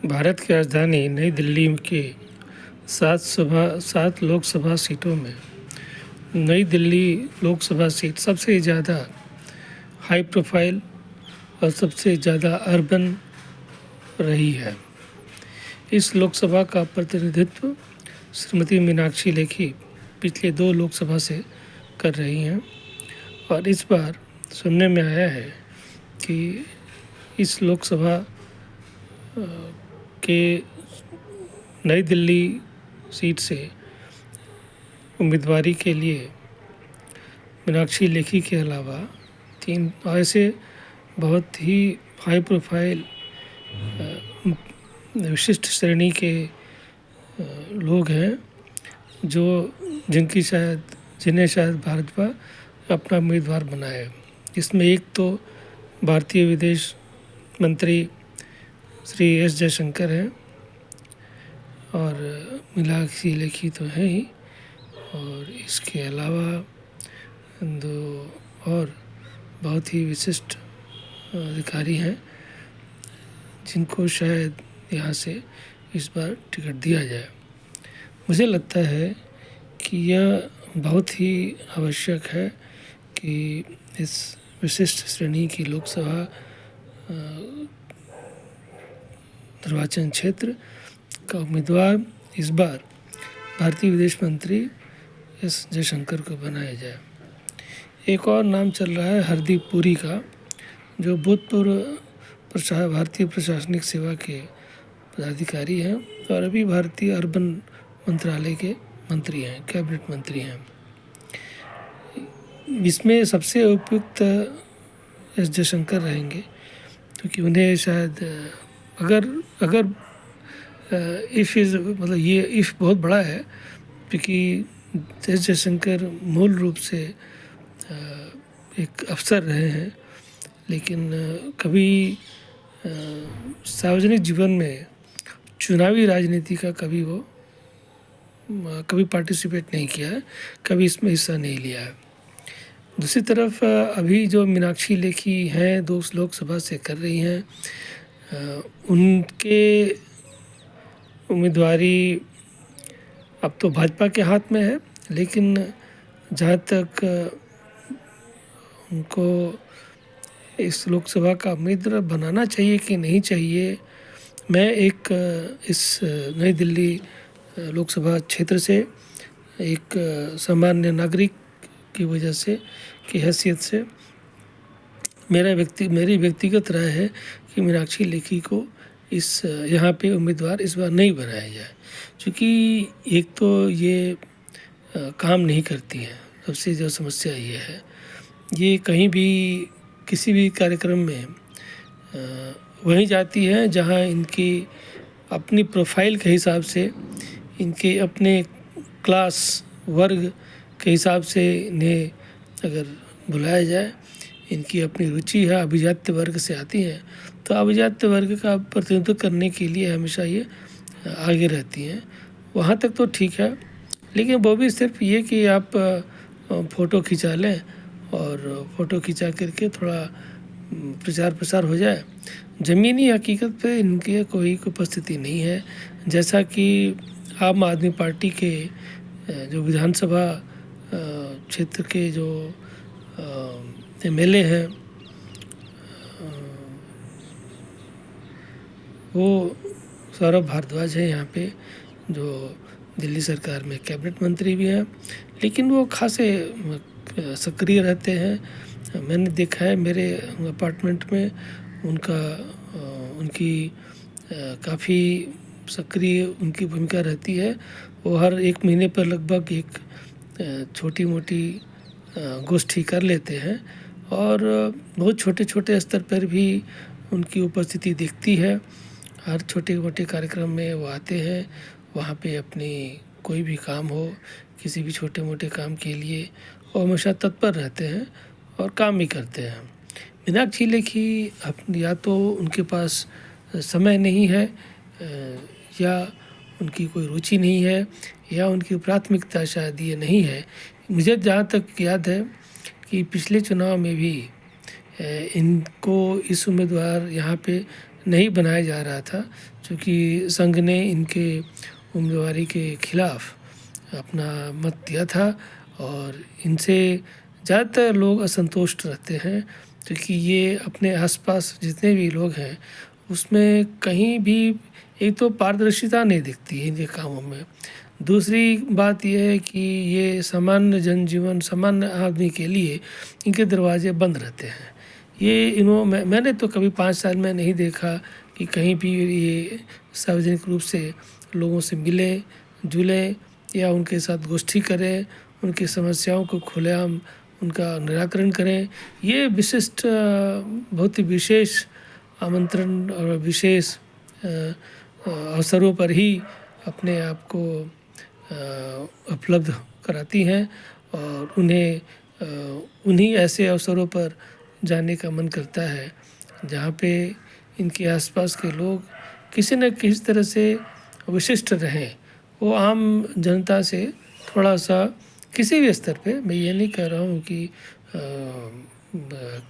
भारत की राजधानी नई दिल्ली के 7 लोकसभा सीटों में नई दिल्ली लोकसभा सीट सबसे ज़्यादा हाई प्रोफाइल और सबसे ज़्यादा अर्बन रही है। इस लोकसभा का प्रतिनिधित्व श्रीमती मीनाक्षी लेखी पिछले 2 लोकसभा से कर रही हैं और इस बार सुनने में आया है कि इस लोकसभा के नई दिल्ली सीट से उम्मीदवारी के लिए मीनाक्षी लेखी के अलावा 3 ऐसे बहुत ही हाई प्रोफाइल विशिष्ट श्रेणी के लोग हैं जिन्हें शायद भाजपा अपना उम्मीदवार बनाए। इसमें एक तो भारतीय विदेश मंत्री श्री एस जयशंकर हैं और मीनाक्षी लेखी तो हैं ही, और इसके अलावा 2 और बहुत ही विशिष्ट अधिकारी हैं जिनको शायद यहाँ से इस बार टिकट दिया जाए। मुझे लगता है कि यह बहुत ही आवश्यक है कि इस विशिष्ट श्रेणी की लोकसभा निर्वाचन क्षेत्र का उम्मीदवार इस बार भारतीय विदेश मंत्री एस जयशंकर को बनाया जाए। एक और नाम चल रहा है हरदीप पुरी का, जो भूतपूर्व भारतीय प्रशासनिक सेवा के पदाधिकारी हैं और अभी भारतीय अर्बन मंत्रालय के मंत्री हैं, कैबिनेट मंत्री हैं। इसमें सबसे उपयुक्त एस जयशंकर रहेंगे क्योंकि उन्हें शायद अगर ये इफ़ बहुत बड़ा है क्योंकि एस जयशंकर मूल रूप से एक अफसर रहे हैं, लेकिन कभी सार्वजनिक जीवन में चुनावी राजनीति का कभी पार्टिसिपेट नहीं किया है, कभी इसमें हिस्सा नहीं लिया है। दूसरी तरफ अभी जो मीनाक्षी लेखी हैं 2 लोकसभा से कर रही हैं, उनके उम्मीदवारी अब तो भाजपा के हाथ में है, लेकिन जहाँ तक उनको इस लोकसभा का उम्मीदवार बनाना चाहिए कि नहीं चाहिए, मैं इस नई दिल्ली लोकसभा क्षेत्र से एक सामान्य नागरिक की वजह से की हैसियत से मेरी व्यक्तिगत राय है कि मीनाक्षी लेखी को यहाँ पे उम्मीदवार इस बार नहीं बनाया जाए, क्योंकि एक तो ये काम नहीं करती है। सबसे जो समस्या ये है, ये कहीं भी किसी भी कार्यक्रम में वहीं जाती है जहाँ इनकी अपनी प्रोफाइल के हिसाब से, इनके अपने क्लास वर्ग के हिसाब से इन्हें अगर बुलाया जाए, इनकी अपनी रुचि है, अभिजात्य वर्ग से आती हैं, तो अभिजात्य वर्ग का प्रतिनिधित्व करने के लिए हमेशा ये आगे रहती हैं। वहाँ तक तो ठीक है, लेकिन वो भी सिर्फ ये कि आप फ़ोटो खिंचा लें और फ़ोटो खिंचा करके थोड़ा प्रचार प्रसार हो जाए। ज़मीनी हकीकत पे इनकी कोई उपस्थिति नहीं है। जैसा कि आम आदमी पार्टी के जो विधानसभा क्षेत्र के जो एमएलए हैं, वो सौरभ भारद्वाज है यहाँ पे, जो दिल्ली सरकार में कैबिनेट मंत्री भी हैं, लेकिन वो खासे सक्रिय रहते हैं। मैंने देखा है मेरे अपार्टमेंट में उनकी काफ़ी सक्रिय उनकी भूमिका रहती है। वो हर 1 महीने पर लगभग एक छोटी मोटी गोष्ठी कर लेते हैं और बहुत छोटे छोटे स्तर पर भी उनकी उपस्थिति दिखती है। हर छोटे मोटे कार्यक्रम में वो आते हैं, वहाँ पे अपनी कोई भी काम हो, किसी भी छोटे मोटे काम के लिए वो हमेशा तत्पर रहते हैं और काम भी करते हैं। मीनाक्षी लेखी या तो उनके पास समय नहीं है, या उनकी कोई रुचि नहीं है, या उनकी प्राथमिकता शायद ये नहीं है। मुझे जहाँ तक याद है कि पिछले चुनाव में भी इनको इस उम्मीदवार यहाँ पे नहीं बनाया जा रहा था, चूँकि संघ ने इनके उम्मीदवारी के खिलाफ अपना मत दिया था और इनसे ज़्यादातर लोग असंतुष्ट रहते हैं, क्योंकि ये अपने आसपास जितने भी लोग हैं उसमें कहीं भी एक तो पारदर्शिता नहीं दिखती है इनके कामों में। दूसरी बात यह है कि ये सामान्य जनजीवन, सामान्य आदमी के लिए इनके दरवाजे बंद रहते हैं। ये मैंने तो कभी 5 साल में नहीं देखा कि कहीं भी ये सार्वजनिक रूप से लोगों से मिले जुले या उनके साथ गोष्ठी करें, उनकी समस्याओं को खुलेआम उनका निराकरण करें। ये विशिष्ट बहुत ही विशेष आमंत्रण और विशेष अवसरों पर ही अपने आप को उपलब्ध कराती हैं और उन्हीं ऐसे अवसरों पर जाने का मन करता है जहाँ पे इनके आसपास के लोग किसी न किसी तरह से विशिष्ट रहें। वो आम जनता से थोड़ा सा किसी भी स्तर पे, मैं ये नहीं कह रहा हूँ कि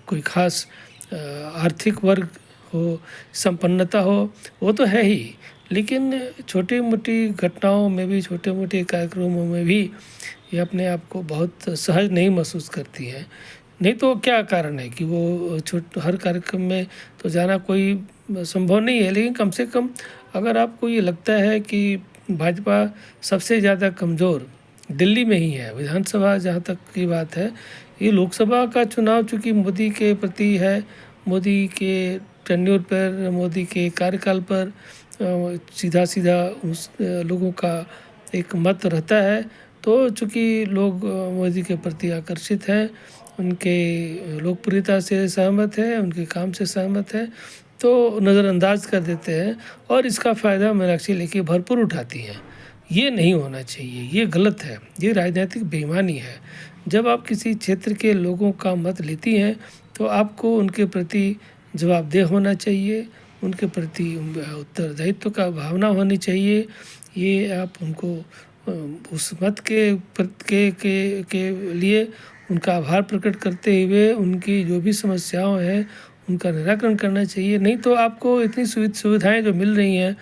कोई ख़ास आर्थिक वर्ग हो, संपन्नता हो, वो तो है ही, लेकिन छोटी मोटी घटनाओं में भी, छोटे मोटे कार्यक्रमों में भी ये अपने आप को बहुत सहज नहीं महसूस करती है। नहीं तो क्या कारण है कि वो हर कार्यक्रम में तो जाना कोई संभव नहीं है, लेकिन कम से कम अगर आपको ये लगता है कि भाजपा सबसे ज़्यादा कमज़ोर दिल्ली में ही है, विधानसभा जहाँ तक की बात है, ये लोकसभा का चुनाव चूँकि मोदी के प्रति है, मोदी के टेन्योर पर, मोदी के कार्यकाल पर सीधा उस लोगों का एक मत रहता है। तो चूँकि लोग मोदी के प्रति आकर्षित हैं, उनके लोकप्रियता से सहमत है, उनके काम से सहमत है, तो नज़रअंदाज कर देते हैं और इसका फ़ायदा मीनाक्षी लेखी भरपूर उठाती हैं। ये नहीं होना चाहिए, ये गलत है, ये राजनीतिक बेईमानी है। जब आप किसी क्षेत्र के लोगों का मत लेती हैं तो आपको उनके प्रति जवाबदेह होना चाहिए, उनके प्रति उत्तरदायित्व का भावना होनी चाहिए। ये आप उनको उस मत के लिए उनका आभार प्रकट करते हुए उनकी जो भी समस्याएं हैं उनका निराकरण करना चाहिए। नहीं तो आपको इतनी सुविधाएं जो मिल रही हैं,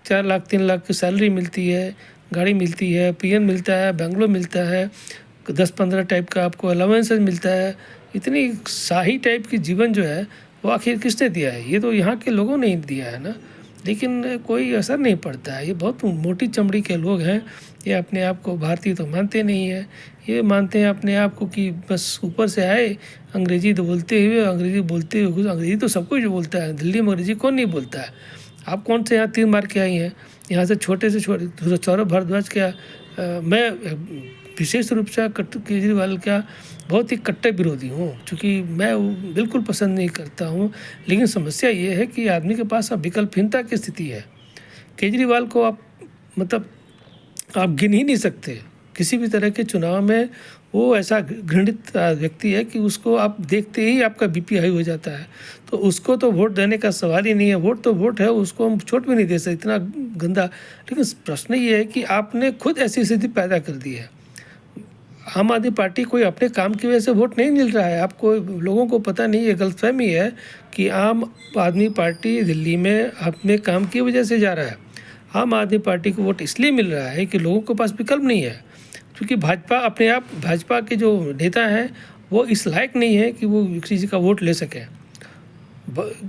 4 लाख 3 लाख की सैलरी मिलती है, गाड़ी मिलती है, पीएन मिलता है, बंगलो मिलता है, 10-15 टाइप का आपको अलाउंसेस मिलता है, इतनी शाही टाइप की जीवन जो है वो आखिर किसने दिया है? ये तो यहाँ के लोगों ने ही दिया है ना, लेकिन कोई असर नहीं पड़ता है। ये बहुत मोटी चमड़ी के लोग हैं, ये अपने आप को भारतीय तो मानते नहीं है, ये मानते हैं अपने आप को कि बस ऊपर से आए, अंग्रेजी तो बोलते हुए, अंग्रेजी तो सब कुछ बोलता है, दिल्ली में अंग्रेजी कौन नहीं बोलता है? आप कौन से यहाँ 3 मार के आई हैं? यहाँ से छोटे सौरभ भारद्वाज क्या मैं विशेष रूप से केजरीवाल का बहुत ही कट्टर विरोधी हूँ, क्योंकि मैं बिल्कुल पसंद नहीं करता हूँ। लेकिन समस्या ये है कि आदमी के पास अब विकल्पहीनता की स्थिति है। केजरीवाल को आप आप गिन ही नहीं सकते किसी भी तरह के चुनाव में। वो ऐसा घृणित व्यक्ति है कि उसको आप देखते ही आपका बीपी हाई हो जाता है, तो उसको तो वोट देने का सवाल ही नहीं है। वोट तो वोट है, उसको हम छोट भी नहीं दे सकते, इतना गंदा। लेकिन प्रश्न ये है कि आपने खुद ऐसी स्थिति पैदा कर दी है। आम आदमी पार्टी कोई अपने काम की वजह से वोट नहीं मिल रहा है। आपको लोगों को पता नहीं, ये गलतफहमी है कि आम आदमी पार्टी दिल्ली में अपने काम की वजह से जा रहा है। आम आदमी पार्टी को वोट इसलिए मिल रहा है कि लोगों के पास विकल्प नहीं है, क्योंकि भाजपा के जो नेता हैं वो इस लायक नहीं है कि वो किसी का वोट ले सकें।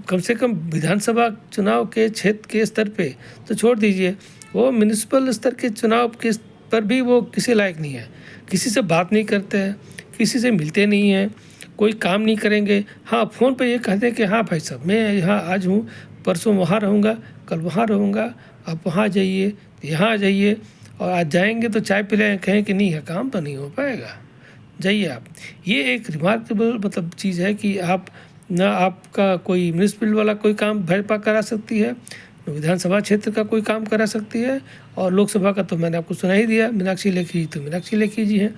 कम से कम विधानसभा चुनाव के क्षेत्र के स्तर पे तो छोड़ दीजिए, वो म्यूनिसिपल स्तर के चुनाव के पर भी वो किसी लायक नहीं है। किसी से बात नहीं करते हैं, किसी से मिलते नहीं हैं, कोई काम नहीं करेंगे। हाँ, फ़ोन पे ये कहते हैं कि हाँ भाई साहब मैं यहाँ आज हूँ, परसों वहाँ रहूँगा, कल वहाँ रहूँगा, आप वहाँ जाइए, यहाँ जाइए, और आज जाएंगे तो चाय पिलाएं, कहें कि नहीं है, काम तो नहीं हो पाएगा, जाइए आप। ये एक रिमार्केबल चीज़ है कि आप ना आपका कोई म्यूनिसिपल वाला कोई काम भाजपा करा सकती है, विधानसभा क्षेत्र का कोई काम करा सकती है, और लोकसभा का तो मैंने आपको सुना ही दिया। मीनाक्षी लेखी तो मीनाक्षी लेखी जी हैं,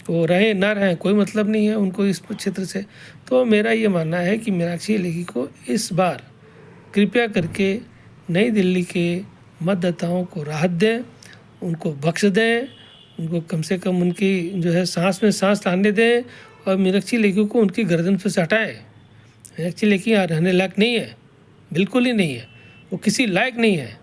वो रहें ना रहें कोई मतलब नहीं है उनको इस क्षेत्र से। तो मेरा ये मानना है कि मीनाक्षी लेखी को इस बार कृपया करके नई दिल्ली के मतदाताओं को राहत दें, उनको बख्श दें, उनको कम से कम उनकी जो है सांस में सांस लाने दें, और मीनाक्षी लेखी को उनकी गर्दन पर से हटाएं। मीनाक्षी लेखी यहाँ रहने लायक नहीं है, बिल्कुल ही नहीं है, वो किसी लायक नहीं है।